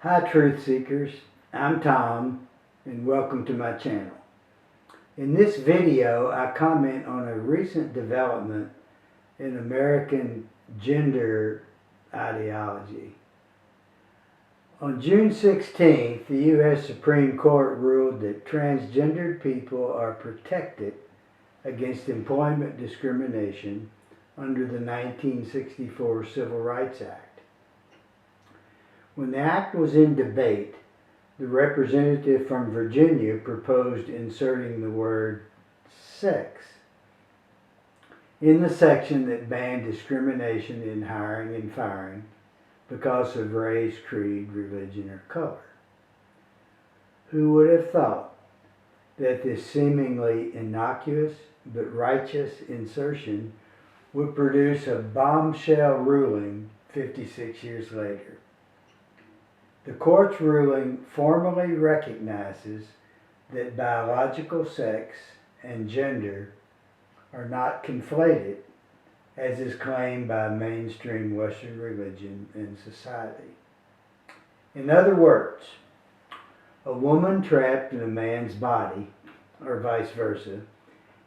Hi Truth Seekers, I'm Tom and welcome to my channel. In this video I comment on a recent development in American gender ideology. On June 16th, the U.S. Supreme Court ruled that transgendered people are protected against employment discrimination under the 1964 Civil Rights Act. When the act was in debate, the representative from Virginia proposed inserting the word sex in the section that banned discrimination in hiring and firing because of race, creed, religion, or color. Who would have thought that this seemingly innocuous but righteous insertion would produce a bombshell ruling 56 years later? The court's ruling formally recognizes that biological sex and gender are not conflated, as is claimed by mainstream Western religion and society. In other words, a woman trapped in a man's body, or vice versa,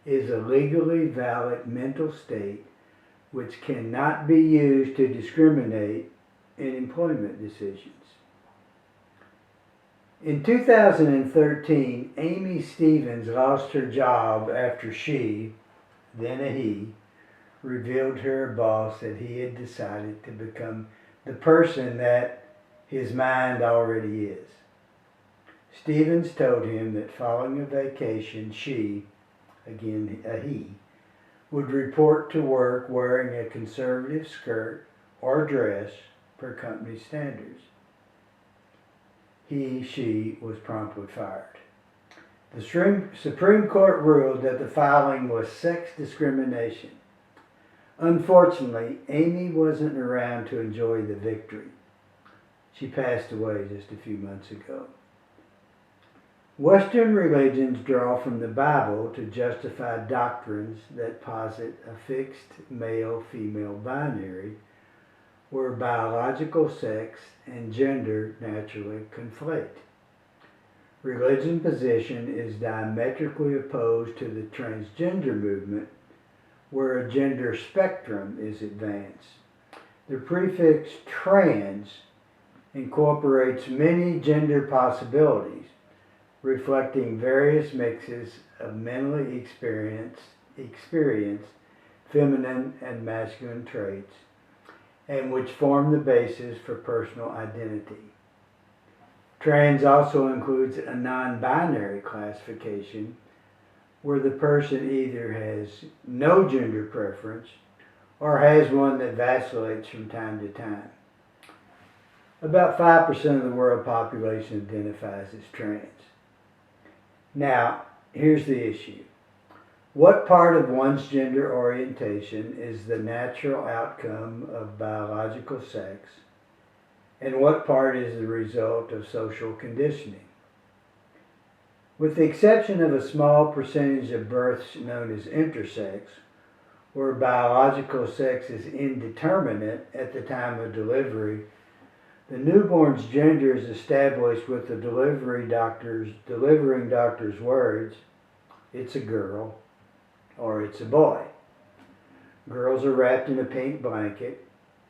is a legally valid mental state which cannot be used to discriminate in employment decisions. In 2013, Amy Stevens lost her job after she, then a he, revealed to her boss that he had decided to become the person that his mind already is. Stevens told him that following a vacation, she, again a he, would report to work wearing a conservative skirt or dress per company standards. She was promptly fired. The Supreme Court ruled that the filing was sex discrimination. Unfortunately, Amy wasn't around to enjoy the victory. She passed away just a few months ago. Western religions draw from the Bible to justify doctrines that posit a fixed male-female binary where biological sex and gender naturally conflate. Religion's position is diametrically opposed to the transgender movement, where a gender spectrum is advanced. The prefix trans incorporates many gender possibilities, reflecting various mixes of mentally experienced feminine and masculine traits, and which form the basis for personal identity. Trans also includes a non-binary classification where the person either has no gender preference or has one that vacillates from time to time. About 5% of the world population identifies as trans. Now, here's the issue. What part of one's gender orientation is the natural outcome of biological sex, and what part is the result of social conditioning? With the exception of a small percentage of births known as intersex, where biological sex is indeterminate at the time of delivery, the newborn's gender is established with the delivering doctor's words, "It's a girl," or "It's a boy." Girls are wrapped in a pink blanket,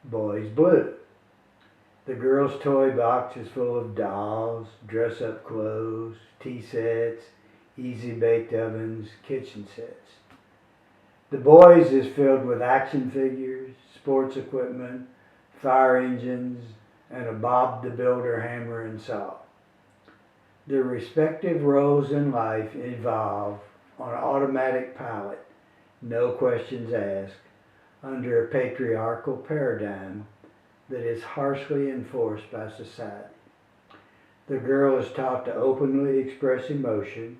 boys blue. The girl's toy box is full of dolls, dress-up clothes, tea sets, easy-baked ovens, kitchen sets. The boys is filled with action figures, sports equipment, fire engines, and a Bob the Builder hammer and saw. Their respective roles in life evolve on automatic pilot, no questions asked, under a patriarchal paradigm that is harshly enforced by society. The girl is taught to openly express emotion,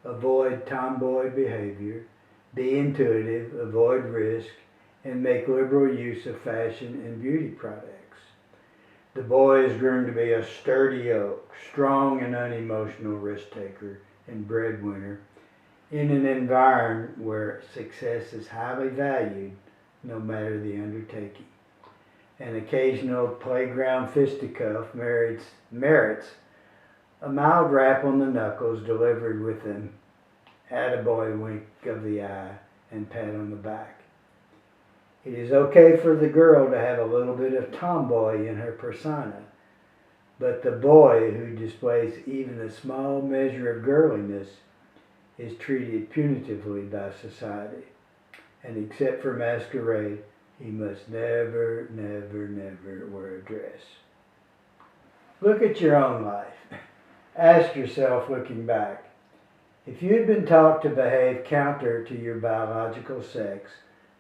avoid tomboy behavior, be intuitive, avoid risk, and make liberal use of fashion and beauty products. The boy is groomed to be a sturdy oak, strong and unemotional risk-taker and breadwinner in an environment where success is highly valued no matter the undertaking. An occasional playground fisticuff merits a mild rap on the knuckles delivered with an attaboy wink of the eye and pat on the back. It is okay for the girl to have a little bit of tomboy in her persona, but the boy who displays even a small measure of girliness is treated punitively by society, and except for masquerade, he must never, never, never wear a dress. Look at your own life. Ask yourself, looking back, if you had been taught to behave counter to your biological sex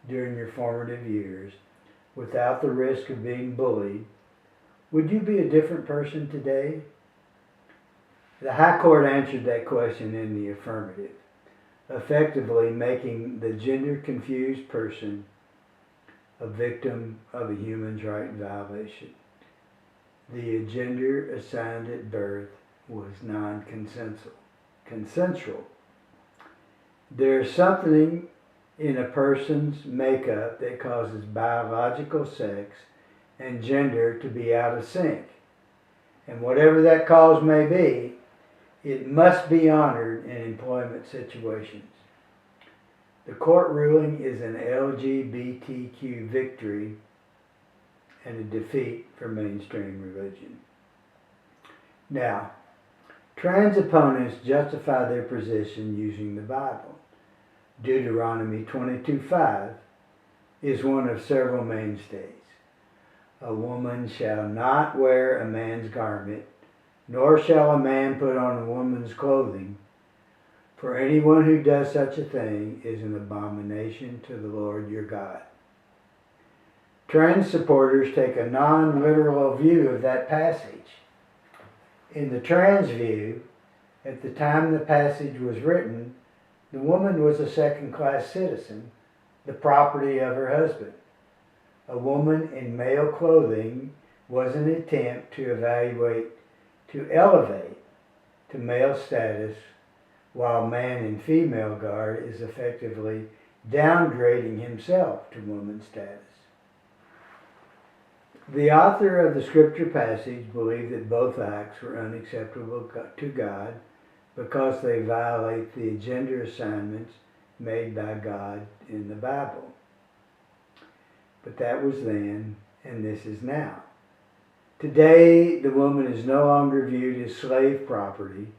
during your formative years, without the risk of being bullied, would you be a different person today? The High Court answered that question in the affirmative, effectively making the gender-confused person a victim of a human rights violation. The gender assigned at birth was non-consensual. There's something in a person's makeup that causes biological sex and gender to be out of sync. And whatever that cause may be, it must be honored in employment situations. The court ruling is an LGBTQ victory and a defeat for mainstream religion. Now, trans opponents justify their position using the Bible. Deuteronomy 22:5 is one of several mainstays. A woman shall not wear a man's garment, nor shall a man put on a woman's clothing, for anyone who does such a thing is an abomination to the Lord your God. Trans supporters take a non-literal view of that passage. In the trans view, at the time the passage was written, the woman was a second-class citizen, the property of her husband. A woman in male clothing was an attempt to elevate to male status, while man in female garb is effectively downgrading himself to woman status. The author of the scripture passage believed that both acts were unacceptable to God because they violate the gender assignments made by God in the Bible. But that was then, and this is now. Today, the woman is no longer viewed as slave property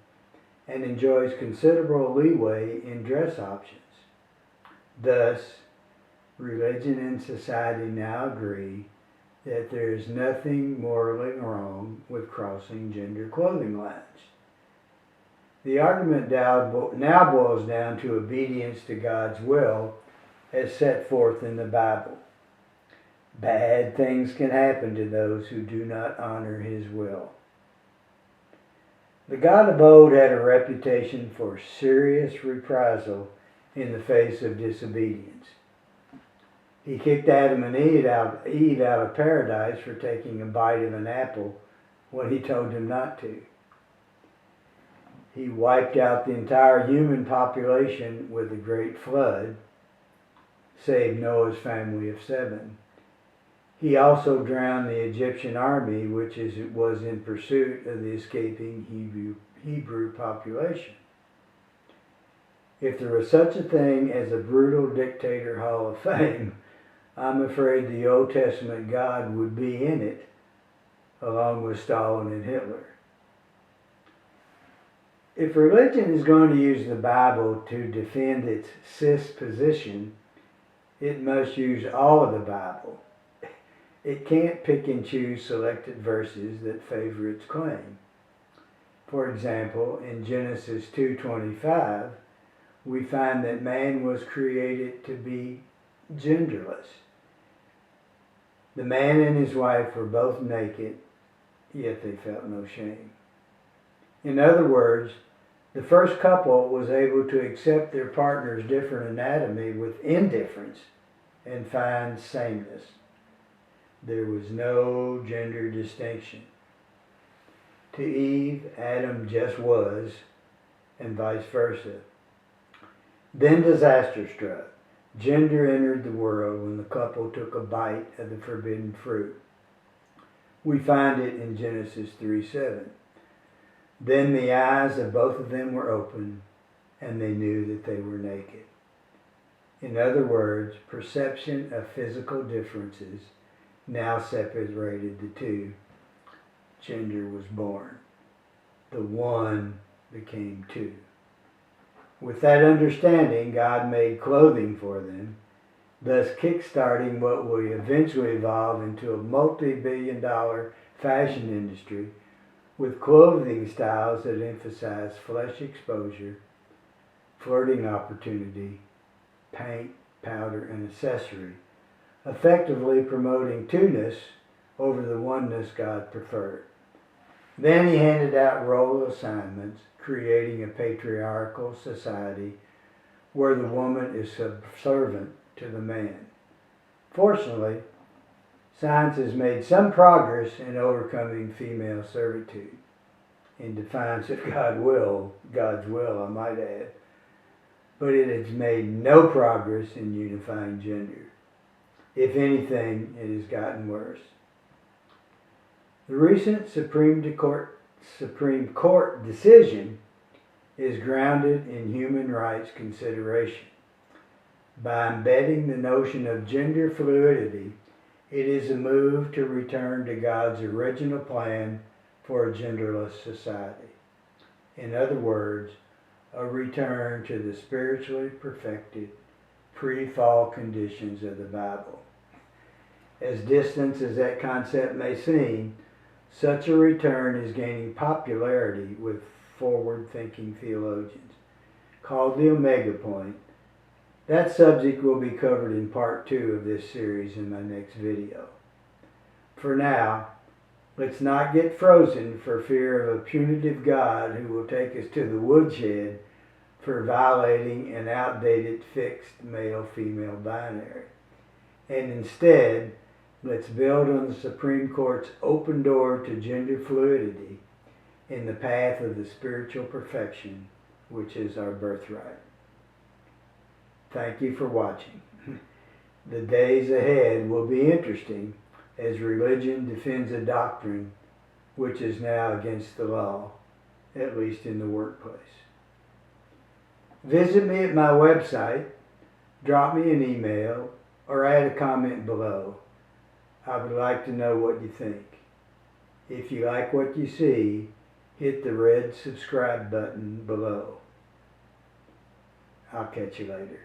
and enjoys considerable leeway in dress options. Thus, religion and society now agree that there is nothing morally wrong with crossing gender clothing lines. The argument now boils down to obedience to God's will as set forth in the Bible. Bad things can happen to those who do not honor His will. The God of old had a reputation for serious reprisal in the face of disobedience. He kicked Adam and Eve out of paradise for taking a bite of an apple when He told them not to. He wiped out the entire human population with a great flood, save Noah's family of 7. He also drowned the Egyptian army, which was in pursuit of the escaping Hebrew population. If there was such a thing as a brutal dictator hall of fame, I'm afraid the Old Testament God would be in it, along with Stalin and Hitler. If religion is going to use the Bible to defend its cis position, it must use all of the Bible. It can't pick and choose selected verses that favor its claim. For example, in Genesis 2:25, we find that man was created to be genderless. The man and his wife were both naked, yet they felt no shame. In other words, the first couple was able to accept their partner's different anatomy with indifference and find sameness. There was no gender distinction. To Eve, Adam just was, and vice versa. Then disaster struck. Gender entered the world when the couple took a bite of the forbidden fruit. We find it in Genesis 3:7. Then the eyes of both of them were opened, and they knew that they were naked. In other words, perception of physical differences now separated the two. Gender was born. The one became two. With that understanding, God made clothing for them, thus kickstarting what will eventually evolve into a multi-billion-dollar fashion industry with clothing styles that emphasize flesh exposure, flirting opportunity, paint, powder, and accessory, effectively promoting two-ness over the oneness God preferred. Then he handed out role assignments, creating a patriarchal society where the woman is subservient to the man. Fortunately, science has made some progress in overcoming female servitude, in defiance of God's will, I might add, but it has made no progress in unifying gender. If anything, it has gotten worse. The recent Supreme Court decision is grounded in human rights consideration. By embedding the notion of gender fluidity, it is a move to return to God's original plan for a genderless society. In other words, a return to the spiritually perfected pre-fall conditions of the Bible. As distant as that concept may seem, such a return is gaining popularity with forward-thinking theologians, called the Omega Point. That subject will be covered in part 2 of this series in my next video. For now, let's not get frozen for fear of a punitive God who will take us to the woodshed for violating an outdated fixed male-female binary. And instead, let's build on the Supreme Court's open door to gender fluidity in the path of the spiritual perfection, which is our birthright. Thank you for watching. The days ahead will be interesting as religion defends a doctrine which is now against the law, at least in the workplace. Visit me at my website, drop me an email, or add a comment below. I would like to know what you think. If you like what you see, hit the red subscribe button below. I'll catch you later.